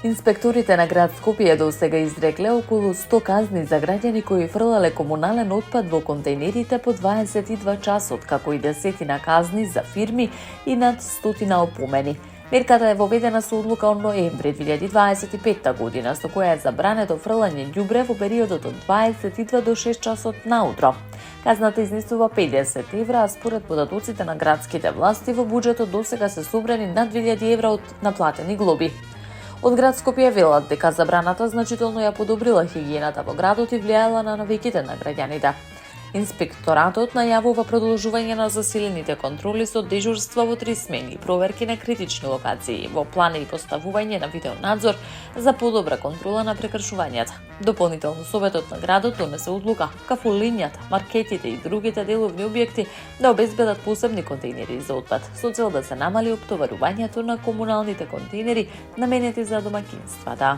Инспекторите на град Скопје до сега изрекле околу 100 казни за граѓани кои фрлале комунален отпад во контејнерите по 22 часот, како и десетина казни за фирми и над 100 опомени. Мерката е воведена со одлука од ноември 2025 година, со која е забрането фрлање ѓубре во периодот од 22 до 6 часот наутро. Казната изнесува 50 евра, а според податоците на градските власти во буџетот досега се собрани над 2000 евра од наплатени глоби. Од град Скопје велат дека забраната значително ја подобрила хигиената во градот и влијаела на навиките на граѓаните. Инспекторатот најавува продолжување на засилените контроли со дежурства во 3 смени, проверки на критични локации, во плане и поставување на видеонадзор за подобра контрола на прекршувањата. Дополнително Советот на градот донесе одлука кафулињата, маркетите и другите деловни објекти да обезбедат посебни контејнери за отпад, со цел да се намали оптоварувањето на комуналните контејнери наменети за домаќинствата.